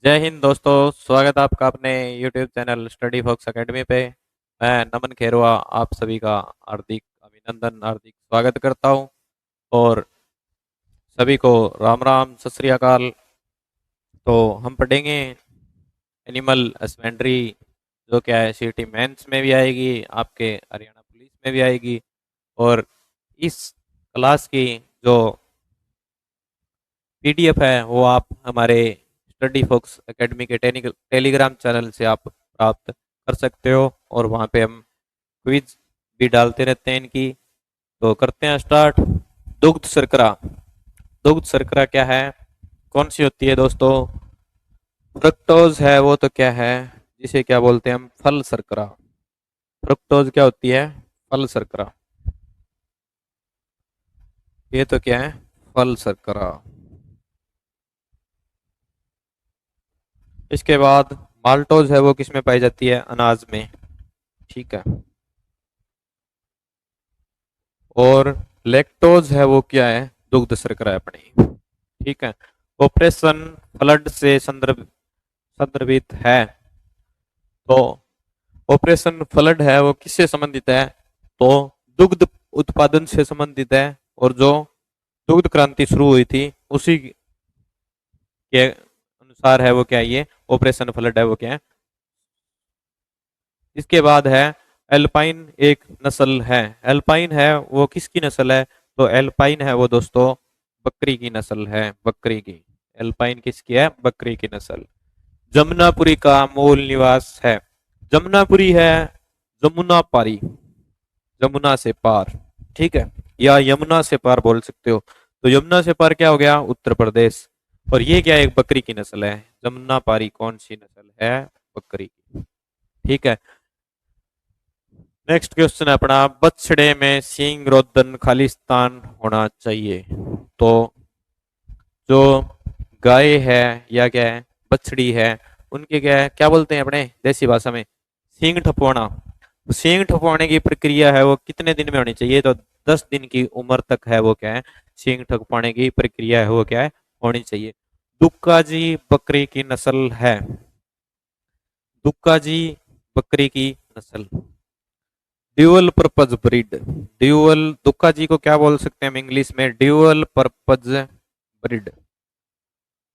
जय हिंद दोस्तों। स्वागत है आपका अपने YouTube channel study fox academy पे। मैं नमन खेरवा आप सभी का हार्दिक अभिनंदन, हार्दिक स्वागत करता हूं। और सभी को राम राम, सत श्री अकाल। तो हम पढ़ेंगे एनिमल हस्बेंड्री, जो क्या है सीटी मेंस में भी आएगी, आपके हरियाणा पुलिस में भी आएगी। और इस क्लास की जो पीडीएफ है वो आप हमारे स्टडी फॉक्स एकेडमी के टेलीग्राम चैनल से आप प्राप्त कर सकते हो, और वहाँ पे हम क्विज भी डालते रहते हैं इनकी। तो करते हैं स्टार्ट। दुग्ध शर्करा। दुग्ध शर्करा क्या है, कौन सी होती है दोस्तों? फ्रक्टोज है वो, तो क्या है, जिसे क्या बोलते हैं हम, फल शर्करा। फ्रक्टोज क्या होती है? फल शर्करा। ये तो क्या है? फल शर्करा। इसके बाद माल्टोज है वो किस में पाई जाती है? अनाज में। ठीक है। और लैक्टोज है वो क्या है? दुग्ध शर्करा है अपनी। ठीक है। ऑपरेशन फ्लड से संदर्भित है। तो ऑपरेशन फ्लड है वो किससे संबंधित है? तो दुग्ध उत्पादन से संबंधित है। और जो दुग्ध क्रांति शुरू हुई थी उसी के अनुसार है वो क्या है? ये ऑपरेशन फ्लड है वो क्या है? इसके बाद है एल्पाइन, एक नस्ल है। एल्पाइन है वो किसकी नस्ल है? तो एल्पाइन है वो दोस्तों बकरी की नस्ल है, बकरी की। एल्पाइन किसकी है? बकरी की नस्ल। जमुनापुरी का मूल निवास है। जमुनापुरी है जमुना पारी, जमुना से पार। ठीक है, या यमुना से पार बोल सकते हो। तो यमुना से पार क्या हो गया? उत्तर प्रदेश। और ये क्या है? एक बकरी की नस्ल है। जमुना पारी कौन सी नस्ल है? बकरी की। ठीक है। नेक्स्ट क्वेश्चन है अपना, बछड़े में सींग रोदन खालिस्तान होना चाहिए। तो जो गाय है या क्या है, बछड़ी है, उनके क्या है, क्या बोलते हैं अपने देसी भाषा में? सींग ठपवाना। सींग ठपवाने की प्रक्रिया है वो कितने दिन में होनी चाहिए? तो 10 दिन की उम्र तक है वो क्या है, सींग ठपवाने की प्रक्रिया है वो क्या है, होनी चाहिए। दुक्का जी बकरी की नस्ल है। दुक्का जी बकरी की नस्ल। Dual purpose breed. ड्यूअल, दुक्का जी को क्या बोल सकते हैं हम इंग्लिश में? Dual purpose breed.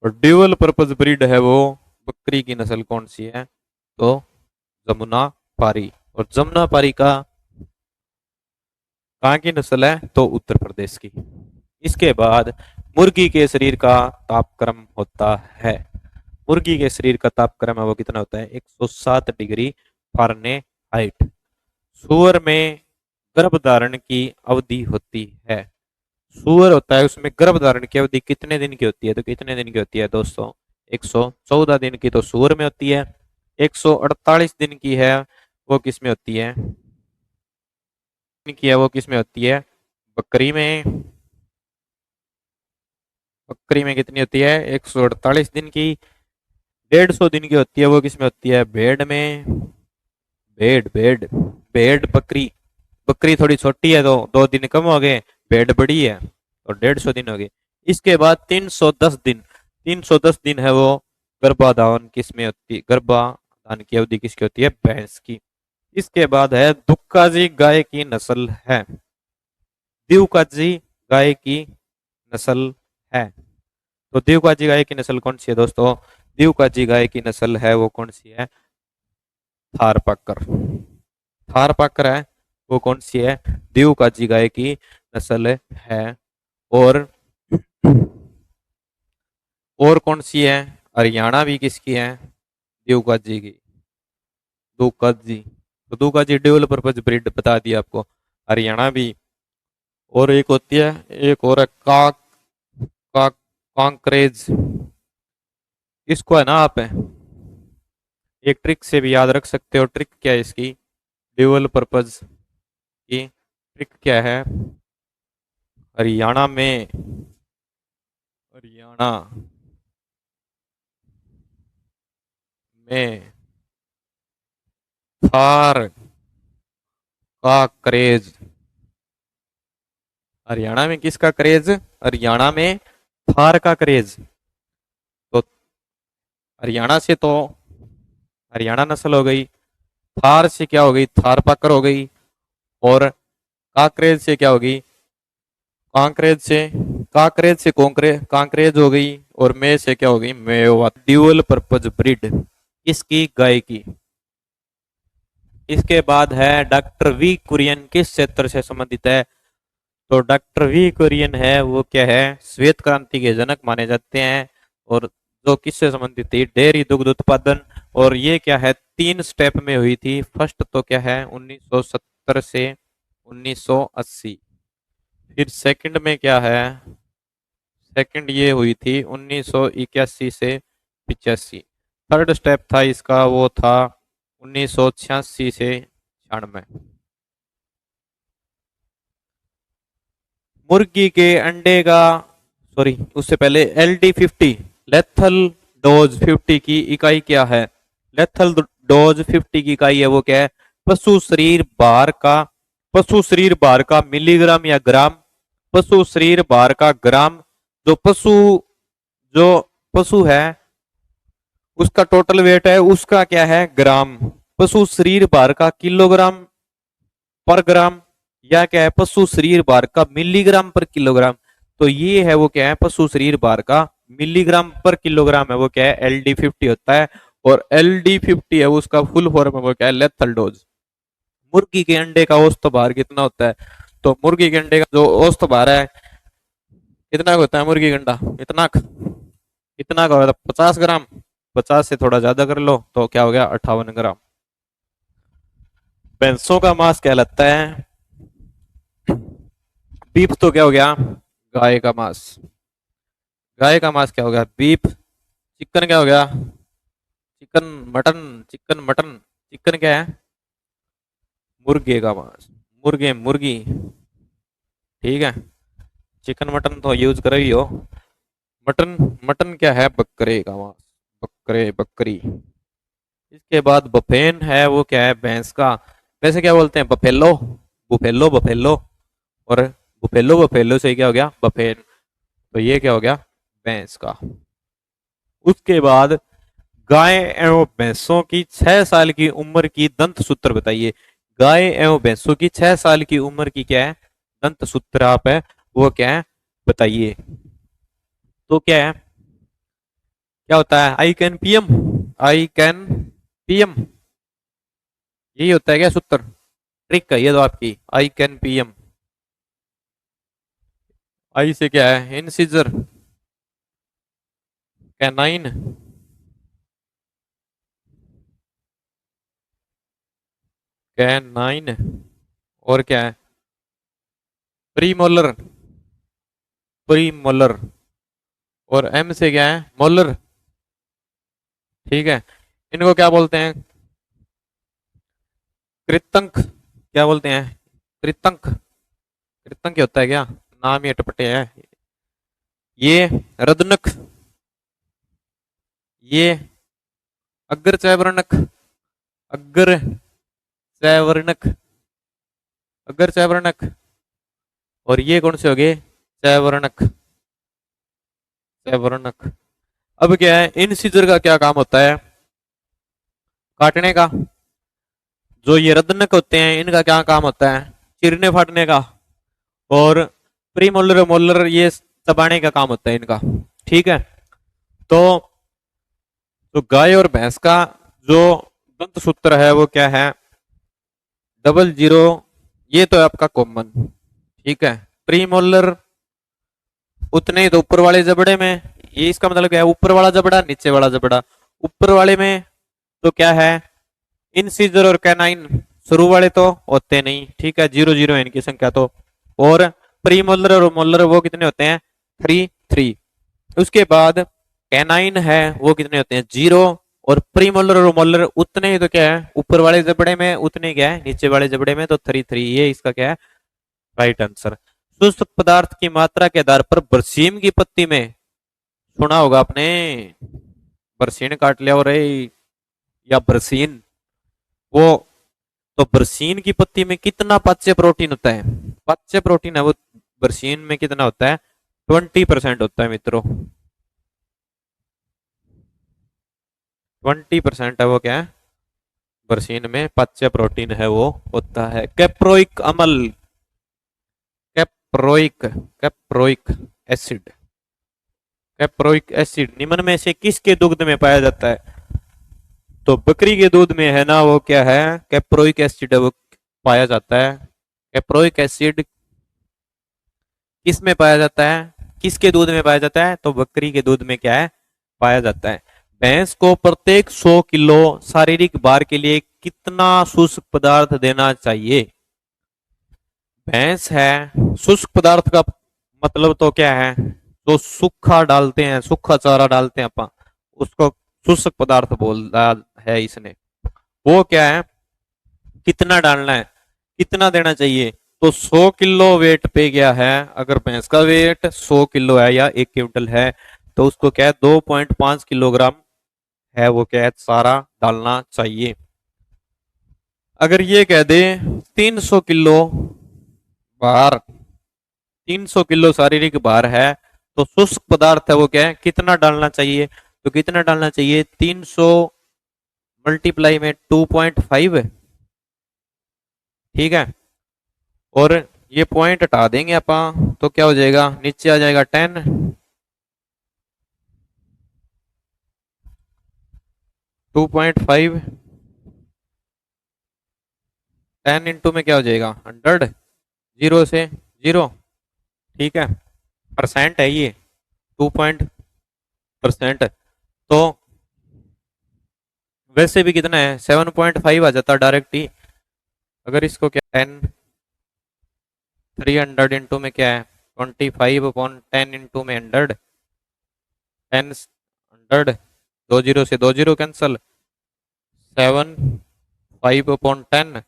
और ड्यूअल पर्पज ब्रीड है वो बकरी की नस्ल कौन सी है? तो जमुना पारी। और जमुना पारी का कहाँ की नस्ल है? तो उत्तर प्रदेश की। इसके बाद मुर्गी के शरीर का तापक्रम होता है। मुर्गी के शरीर का तापक्रम है वो कितना होता है? 107 डिग्री फारेनहाइट। सुअर में गर्भधारण की अवधि होती है। सुअर होता है उसमें गर्भधारण की अवधि कितने दिन की होती है? तो कितने दिन की होती है दोस्तों? 114 दिन की तो सुअर में होती है। 148 दिन की है वो किस में होती है? की है वो किस में होती है? बकरी में। बकरी में कितनी होती है? 148 दिन की। 150 दिन की होती है वो किस में होती है? भेड़ में। भेड़ भेड़ भेड़ बकरी। बकरी थोड़ी छोटी है तो 2 दिन कम हो गए, भेड़ बड़ी है तो 150 दिन हो गए। इसके बाद 310 दिन। 310 दिन है वो गर्भाधान किस में होती? गर्भाधान की अवधि किसकी होती है? भैंस की। इसके बाद है दुक्काजी गाय की नस्ल है। दिवकाजी गाय की नस्ल है। तो दिवकाजी गाय की नस्ल कौन सी है दोस्तों? दिवकाजी गाय की नस्ल है वो कौन सी है? थारपाकर। थारपाकर है वो कौन सी है? दिवकाजी गाय की नस्ल है। और और कौन सी है? हरियाणा भी किसकी है? दिवकाजी की। दुकाजी। तो दुकाजी ड्यूल पर्पज ब्रीड बता दिया आपको, हरियाणा भी। और एक होती है, एक और है काक कांकरेज। इसको है ना आप एक ट्रिक से भी याद रख सकते हो। ट्रिक क्या है इसकी? ड्यूअल पर्पज की ट्रिक क्या है? हरियाणा में, हरियाणा में थार का क्रेज। हरियाणा में किसका क्रेज? हरियाणा में थार का क्रेज। तो हरियाणा से तो हरियाणा नस्ल हो गई। थार से क्या हो गई? थारपाकर हो गई। और कांकरेज से क्या होगी? कांकरेज से कांकरेज से कांकरेज हो गई। और मे से क्या हो गई? मेवात। ड्यूअल पर्पज ब्रीड किसकी? गाय की। इसके बाद है डॉक्टर वी कुरियन किस क्षेत्र से संबंधित है? तो डॉक्टर वी कुरियन है वो क्या है? श्वेत क्रांति के जनक माने जाते हैं। और जो किससे संबंधित थी? डेयरी दुग्ध उत्पादन। और ये क्या है? 3 स्टेप में हुई थी। फर्स्ट तो क्या है? 1970 से 1980। फिर सेकंड में क्या है? सेकंड ये हुई थी 1981 से 85। थर्ड स्टेप था इसका वो था 1986 से 96। मुर्गी के अंडे का, सॉरी उससे पहले LD50 लेथल डोज 50 की इकाई क्या है? लेथल डोज 50 की इकाई है वो क्या है? पशु शरीर भार का, पशु शरीर भार का मिलीग्राम या ग्राम? पशु शरीर भार का ग्राम। जो पशु जो पशु है उसका टोटल वेट है उसका क्या है? ग्राम। पशु शरीर भार का किलोग्राम पर ग्राम, या क्या है? पशु शरीर भार का मिलीग्राम पर किलोग्राम। तो ये है वो क्या है? पशु शरीर भार का मिलीग्राम पर किलोग्राम है वो क्या है? LD50 होता है। और LD50 है उसका फुल फॉर्म है वो क्या है? Lethal dose. मुर्गी के अंडे का औसत भार कितना होता है? तो मुर्गी के अंडे का जो औसत भार है कितना होता है? मुर्गी का अंडा इतना इतना का होता है 50 ग्राम। 50 से थोड़ा ज्यादा कर लो तो क्या हो गया? 58 ग्राम। भैंसों का मांस कहलाता है बीफ। तो क्या हो गया? गाय का मांस। गाय का मांस क्या हो गया? बीफ। चिकन क्या हो गया? Chicken mutton. Chicken mutton. Chicken क्या है? मुर्गे का मांस। मुर्गे मुर्गी। ठीक है। चिकन मटन तो यूज कर ही हो। मटन मटन क्या है? बकरे का मांस। बकरे बकरी। इसके बाद बफेन है वो क्या है? भैंस का। वैसे क्या बोलते हैं? बफेलो। Buffalo buffalo. और बुफेलो बफेलो से क्या हो गया? बफेन। तो ये क्या हो गया? भैंस का। उसके बाद गाय एवं भैंसों की 6 साल की उम्र की दंत सूत्र बताइए। गाय एवं भैंसों की 6 साल की उम्र की क्या है? दंत सूत्र आप है वो क्या है? बताइए। तो क्या है? क्या होता है? I can PM. I can PM. यही होता है क्या सूत्र? ट्रिक है ये तो आपकी। I can PM. आई से क्या है? इनसीजर। कैनाइन। कैनाइन। और क्या है? प्रीमोलर। प्रीमोलर। और एम से क्या है? मोलर। ठीक है। इनको क्या बोलते हैं? कृतंक। क्या बोलते हैं? कृतंक। कृतंक क्या होता है? क्या नाम ही अटपटे है। ये रदनक। ये अग्र चैवर्णक। अग्र चैवर्णक। अग्र चैवर्णक। और ये कौन से हो गए? चैवर्णक। चैवर्णक। अब क्या है? इन सीजर का क्या काम होता है? काटने का। जो ये रदनक होते हैं इनका क्या काम होता है? चीरने फाड़ने का। और प्रीमोलर मोलर ये चबाने का काम होता है इनका। ठीक है। तो गाय और भैंस का जो दंत सूत्र है वो क्या है? 00। ये तो है आपका कॉमन। ठीक है। प्रीमोलर उतने ही तो ऊपर वाले जबड़े में। ये इसका मतलब क्या है? ऊपर वाला जबड़ा नीचे वाला जबड़ा। ऊपर वाले में तो क्या है? इंसीजर और कैनाइन। शुरू वाले तो होते नहीं। ठीक है। 00 है इनकी संख्या तो। और प्रीमोलर और मोलर वो कितने होते हैं? 3 3। उसके बाद कैनाइन है वो कितने होते हैं? 0। और प्रीमोलर और मोलर उतने ही तो क्या है? ऊपर वाले जबड़े में उतने क्या है? नीचे वाले जबड़े में तो 3 3। ये इसका क्या है? Right answer. शुष्क पदार्थ की मात्रा के आधार पर बरसीम की पत्ती में, सुना होगा आपने, बरसीन काट लिया और या बरसीन वो, तो बरसीन की पत्ती में कितना पाच्य प्रोटीन होता है? पाच्य प्रोटीन है वो बरसीन में कितना होता है? 20% होता है मित्रों। 20% है वो क्या है, बरसीन में पाच्य प्रोटीन है वो होता है। कैप्रोइक अम्ल, caproic caproic acid, caproic acid निम्न में से किसके दुग्ध में पाया जाता है? तो बकरी के दूध में है ना, वो क्या है, कैप्रोइक एसिड है वो पाया जाता है। कैप्रोइक एसिड किस में पाया जाता है, किसके दूध में पाया जाता है? तो बकरी के दूध में क्या है, पाया जाता है। भैंस को प्रत्येक 100 किलो शारीरिक भार के लिए कितना शुष्क पदार्थ देना चाहिए? भैंस है, शुष्क पदार्थ का मतलब तो क्या है, जो सूखा डालते हैं, सूखा चारा डालते हैं अपन, उसको शुष्क पदार्थ बोला है इसने। वो क्या है, कितना डालना है, कितना देना चाहिए? तो 100 किलो वेट पे गया है, अगर भैंस का वेट 100 किलो है या 1 क्विंटल है, तो उसको क्या है 2.5 किलोग्राम है वो क्या है, सारा डालना चाहिए। अगर ये कह दे 300 किलो भार, 300 किलो शारीरिक भार है, तो शुष्क पदार्थ है वो क्या है, कितना डालना चाहिए? तो कितना डालना चाहिए, 300 मल्टीप्लाई में 2.5, ठीक है। और ये पॉइंट हटा देंगे अपन, तो क्या हो जाएगा, नीचे आ जाएगा 10, 2.5, 10 इंटू में क्या हो जाएगा 100, जीरो से जीरो, ठीक है। परसेंट है ये, 2% तो वैसे भी कितना है, 7.5 आ जाता डायरेक्ट ही। अगर इसको क्या 10, 300 इंटू में क्या है 25/10 इंटू में 100, 10 100, 2 जीरो से 2 जीरो कैंसल, 7 5/10,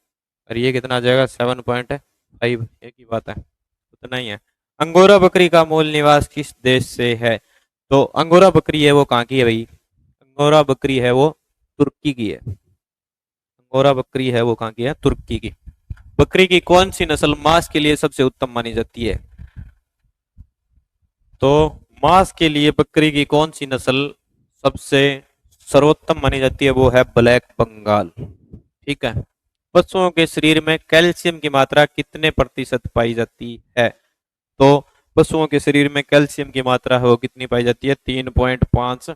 और ये कितना आ जाएगा 7.5, एक ही बात है, उतना ही है। अंगोरा बकरी का मूल निवास किस देश से है? तो अंगोरा बकरी है वो कहाँ की है भाई, अंगोरा बकरी है वो तुर्की की है। अंगोरा बकरी है वो कहाँ की है, तुर्की की। बकरी की कौन सी नस्ल मांस के लिए सबसे उत्तम मानी जाती है? तो मांस के लिए बकरी की कौन सी नस्ल सबसे सर्वोत्तम मानी जाती है? वो है ब्लैक बंगाल, ठीक है। पशुओं के शरीर में कैल्शियम की मात्रा कितने प्रतिशत पाई जाती है? तो पशुओं के शरीर में कैल्शियम की मात्रा है वो कितनी पाई जाती है, 3.5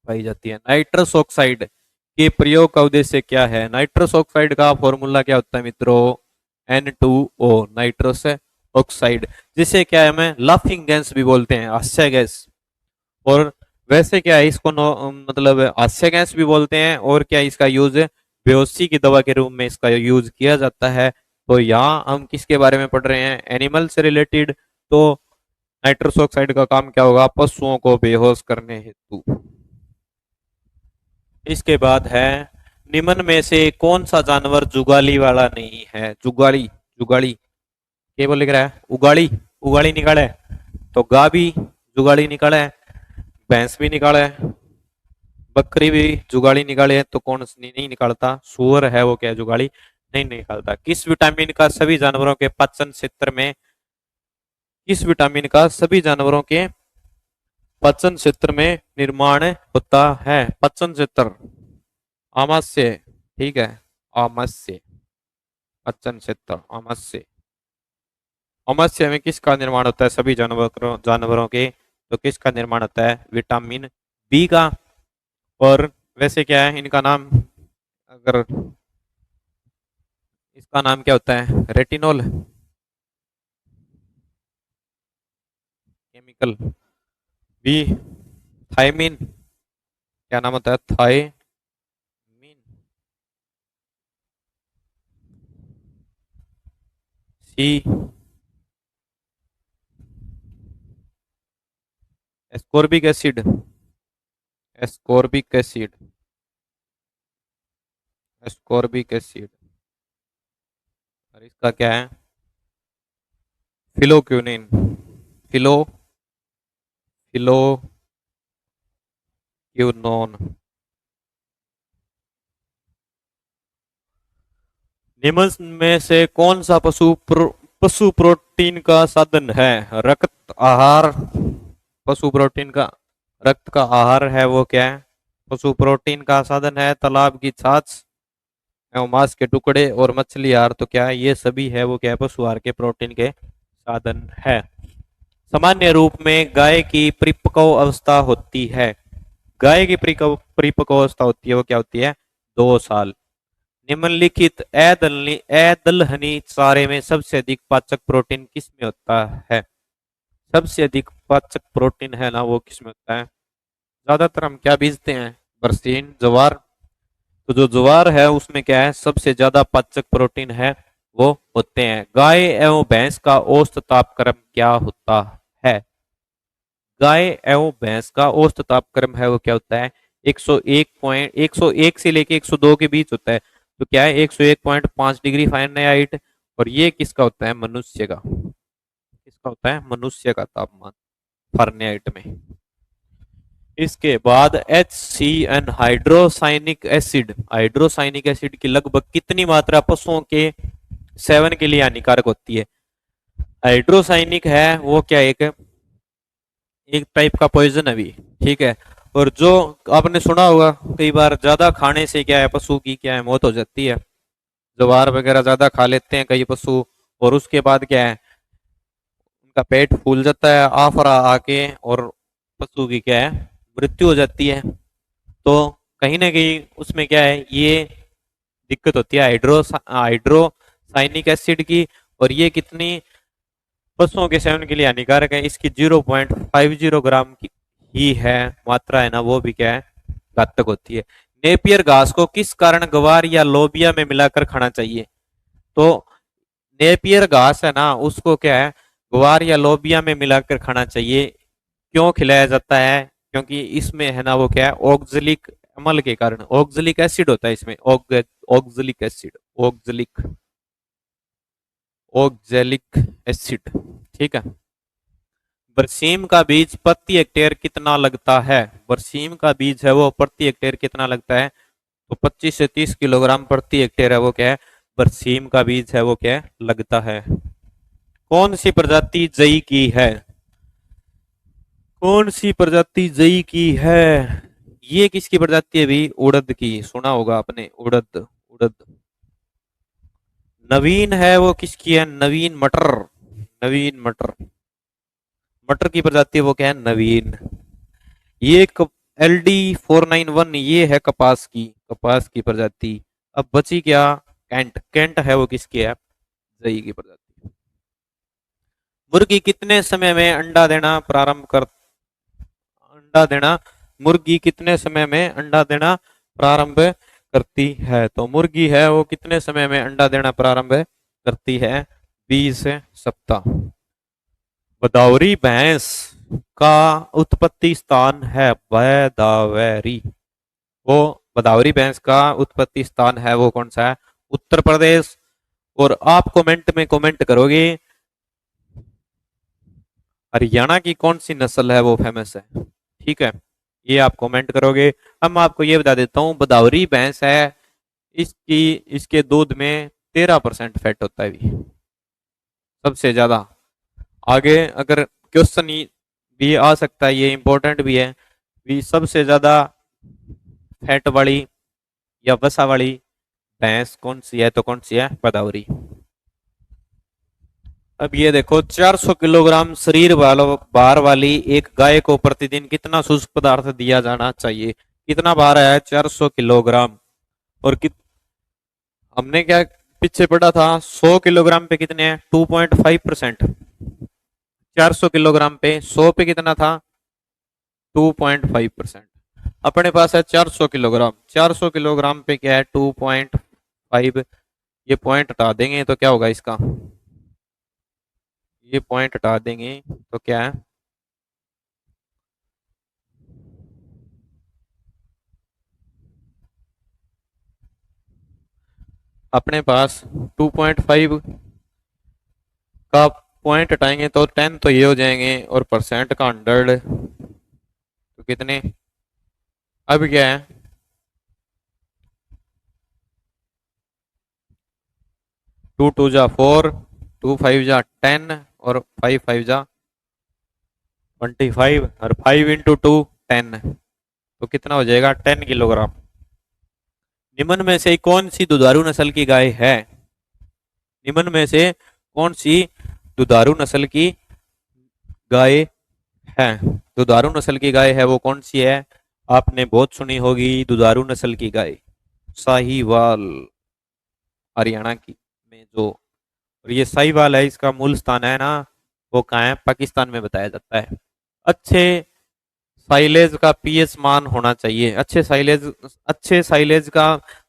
पाई जाती है। नाइट्रस ऑक्साइड के प्रयोग का उद्देश्य क्या है? नाइट्रस ऑक्साइड का फॉर्मूला क्या होता है मित्रों, N2O, नाइट्रस ऑक्साइड, जिसे क्या है हमें लाफिंग गैस भी बोलते हैं, हास्य गैस। और वैसे क्या है इसको मतलब हास्य गैस भी बोलते हैं, और क्या इसका यूज बेहोशी की दवा के रूप में इसका यूज किया जाता है। तो यहाँ हम किसके बारे में पढ़ रहे हैं, एनिमल से रिलेटेड। तो नाइट्रस ऑक्साइड का काम क्या होगा, पशुओं को बेहोश करने हेतु। इसके बाद है, निम्न में से कौन सा जानवर जुगाली वाला नहीं है? जुगाली, जुगाली केवल लिख रहा है उगाड़ी, उगाड़ी निकाले, तो गा भी जुगाड़ी निकाले, भैंस भी निकाले, बकरी भी जुगाड़ी निकाले, तो कौन नहीं निकालता, सुअर है वो क्या जुगाड़ी नहीं निकालता। किस विटामिन का सभी जानवरों के पाचन क्षेत्र में, किस विटामिन का सभी जानवरों के पाचन क्षेत्र में निर्माण होता है? पाचन क्षेत्र, आमाशय, ठीक है, आमाशय, पाचन क्षेत्र आमाशय। आमाशय में किसका निर्माण होता है सभी जानवरों जानवरों के? तो किसका निर्माण होता है, विटामिन बी का। और वैसे क्या है इनका नाम, अगर इसका नाम क्या होता है, रेटिनोल केमिकल। बी थायमिन, क्या नाम होता है, thiamine. C ascorbic acid, ascorbic acid, ascorbic acid. और इसका क्या है, फिलोक्यूनिन, फिलो फिलोक्यूनोन। निम्न में से कौन सा पशु प्रोटीन का साधन है? रक्त आहार, पशु प्रोटीन का रक्त का आहार है वो क्या है, पशु प्रोटीन का साधन है, तालाब की छाछ एवं मांस के टुकड़े और मछली आहार, तो क्या है, ये सभी है वो क्या है, पशु आहार के प्रोटीन के साधन है। सामान्य रूप में गाय की परिपक्व अवस्था होती है, गाय की परिपक्व अवस्था होती है वो क्या होती है, 2 साल। निम्नलिखित अदलहनी चारे में सबसे अधिक पाचक प्रोटीन किस में होता है? सबसे अधिक पाचक प्रोटीन है ना वो किस में होता है? ज्यादातर हम क्या बीजते हैं, बरसीन, ज्वार। तो जो ज्वार है उसमें क्या है, सबसे ज्यादा पाचक प्रोटीन है वो होते हैं। गाय एवं भैंस का औसत तापक्रम क्या होता है? गाय एवं भैंस का औसत तापक्रम है वो क्या होता है, 101 से लेके 102 के बीच होता है। तो क्या है, 101.5 डिग्री फ़ारेनहाइट। और ये किसका होता है, मनुष्य का। किसका होता है, मनुष्य का तापमान फ़ारेनहाइट में। इसके बाद HCN hydrocyanic acid, hydrocyanic acid की लगभग कितनी मात्रा पशुओं के सेवन के लिए हानिकारक होती है? हाइड्रोसाइनिक है वो क्या, एक एक टाइप का पॉइजन है भी, ठीक है। और जो आपने सुना होगा कई बार, ज्यादा खाने से क्या है, पशु की क्या है, मौत हो जाती है। ज्वार वगैरह ज्यादा खा लेते हैं कई पशु, और उसके बाद क्या है, उनका पेट फूल जाता है आफरा आके, और पशु की क्या है, मृत्यु हो जाती है। तो कहीं ना कहीं उसमें क्या है, ये दिक्कत होती है हाइड्रोसाइनिक एसिड की। और ये कितनी पशुओं के सेवन के लिए हानिकारक है, इसकी 0.50 ग्राम की ही है मात्रा है ना, वो भी क्या है, घातक होती है। नेपियर घास को किस कारण गवार या लोबिया में मिलाकर खाना चाहिए? तो नेपियर घास है ना, उसको क्या है, ग्वार या लोबिया में मिलाकर खाना चाहिए। क्यों खिलाया जाता है? क्योंकि इसमें है ना वो क्या है, ऑक्जेलिक अम्ल के कारण, ऑक्जेलिक एसिड होता है इसमें, ऑक्जेलिक एसिड, ऑक्जेलिक एसिड, ठीक है। बरसीम का बीज प्रति हेक्टेयर कितना लगता है? बरसीम का बीज है वो प्रति हेक्टेयर कितना लगता है? तो 25 से 30 किलोग्राम प्रति हेक्टेयर है वो क्या है, बरसीम का बीज है वो क्या है, लगता है। कौन सी प्रजाति जई की है? कौन सी प्रजाति जई की है? ये किसकी प्रजाति है भी, उड़द की, सुना होगा आपने, उड़द, उड़द। नवीन है वो किसकी है, नवीन मटर, नवीन मटर, मटर की प्रजाति वो क्या है, नवीन। ये LD491, ये है कपास की, कपास की प्रजाति। अब बची क्या, कैंट, कैंट है वो किसकी है, जई की प्रजाति। मुर्गी कितने समय में अंडा देना प्रारंभ कर, अंडा देना, मुर्गी कितने समय में अंडा देना प्रारंभ करती है? तो मुर्गी है वो कितने समय में अंडा देना प्रारंभ करती है, 20 सप्ताह। बदावरी भैंस का उत्पत्ति स्थान है बदावरी, वो बदावरी भैंस का उत्पत्ति स्थान है वो कौन सा है, उत्तर प्रदेश। और आप कमेंट में कमेंट करोगे हरियाणा की कौन सी नस्ल है वो फेमस है, ठीक है, ये आप कमेंट करोगे। अब मैं आपको ये बता देता हूँ, बदावरी भैंस है, इसकी इसके दूध में 13% फैट होता है भी, सबसे ज्यादा। आगे अगर क्वेश्चन भी आ सकता है, ये इंपॉर्टेंट भी है, भी सबसे ज्यादा फैट वाली या वसा वाली भैंस कौन सी है, तो कौन सी है, बदावरी। अब ये देखो, 400 किलोग्राम शरीर भार वाली एक गाय को प्रतिदिन कितना शुष्क पदार्थ दिया जाना चाहिए? कितना भार है, 400 किलोग्राम। और हमने क्या पीछे पढ़ा था, 100 किलोग्राम पे कितने हैं, 2.5%। 400 किलोग्राम पे 100 पे कितना था, 2.5%। अपने पास है 400 किलोग्राम, 400 किलोग्राम पे क्या है, 2.5। ये पॉइंट हटा देंगे तो क्या होगा इसका, ये पॉइंट हटा देंगे तो क्या है, अपने पास 2.5 का पॉइंट हटाएंगे तो 10 तो ये हो जाएंगे, और परसेंट का 100 तो कितने, अब क्या है, 2 2 जा 4, 2 5 जा 10, और 5 5 जा 25, और 5 इंटू 2 10, तो कितना हो जाएगा 10 किलोग्राम। निम्न में से कौन सी दुधारू नस्ल की गाय है? निम्न में से कौन सी दुधारू नस्ल की गाय है? दुधारू नस्ल की गाय है वो कौन सी है? आपने बहुत सुनी होगी दुधारू नस्ल की गाय, साहीवाल, हरियाणा की में जो, और ये साहीवाल है, इसका मूल स्थान है ना वो कहाँ है? पाकिस्तान में बताया जाता है। अच्छे साइलेज का पीएच मान होना चाहिए। अच्छे साइलेज का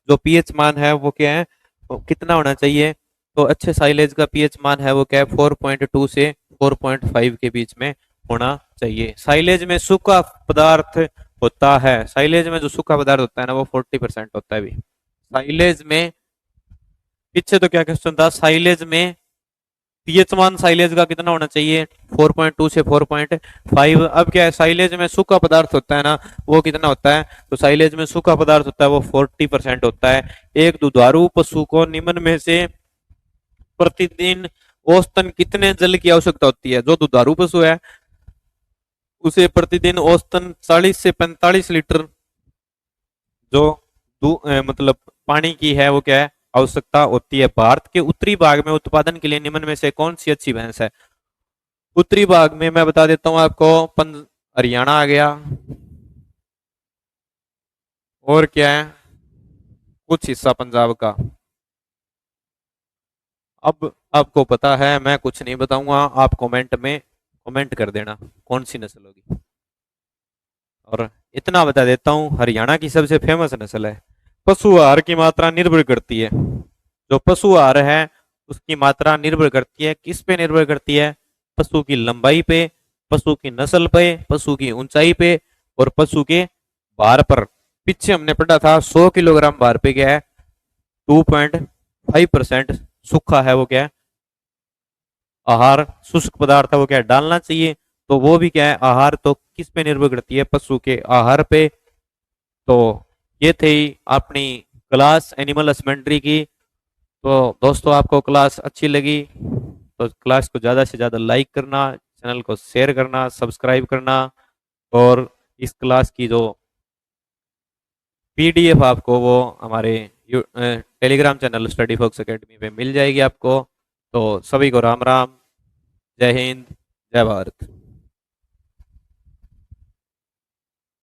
जो पीएच मान है वो क्या है, वो कितना होना चाहिए? तो अच्छे साइलेज का पीएच मान है वो क्या है? 4.2 से 4.5 के बीच में होना चाहिए। साइलेज में सूखा पदार्थ होता है, साइलेज में जो सूखा पदार्थ होता है ना वो 40% होता है भी। साइलेज में, पीछे तो क्या क्वेश्चन था, साइलेज में पीएच मान साइलेज का कितना होना चाहिए? 4.2 से 4.5। अब क्या है, साइलेज में सूखा पदार्थ होता है ना वो कितना होता है? तो साइलेज में सूखा पदार्थ होता है वो 40% होता है। एक दुधारू पशु को निम्न में से प्रतिदिन औसतन कितने जल की आवश्यकता होती है? जो दुधारू पशु है उसे प्रतिदिन औसतन 40 से 45 लीटर जो मतलब पानी की है वो क्या है, आवश्यकता होती है। भारत के उत्तरी भाग में उत्पादन के लिए निम्न में से कौन सी अच्छी भैंस है? उत्तरी भाग में मैं बता देता हूं आपको, हरियाणा आ गया, और क्या है, कुछ हिस्सा पंजाब का। अब आपको पता है, मैं कुछ नहीं बताऊंगा, आप कमेंट में कमेंट कर देना कौन सी नस्ल होगी। और इतना बता देता हूँ, हरियाणा की सबसे फेमस नस्ल है। पशु आहार की मात्रा निर्भर करती है, जो पशु आहार है उसकी मात्रा निर्भर करती है, किस पे निर्भर करती है? पशु की लंबाई पे, पशु की नस्ल पे, पशु की ऊंचाई पे, और पशु के भार पर। पीछे हमने पढ़ा था 100 किलोग्राम भार पे क्या है, 2.5% सूखा है वो क्या है, आहार, शुष्क पदार्थ है वो क्या है, डालना चाहिए। तो वो भी क्या है, आहार तो किस पे निर्भर करती है? पशु के आहार पे। तो ये थी अपनी क्लास एनिमल हस्बेंड्री की। तो दोस्तों आपको क्लास अच्छी लगी तो क्लास को ज़्यादा से ज़्यादा लाइक करना, चैनल को शेयर करना, सब्सक्राइब करना, और इस क्लास की जो पीडीएफ आपको वो हमारे Telegram channel study fox academy पे मिल जाएगी आपको। तो सभी को राम राम, जय हिंद, जय भारत।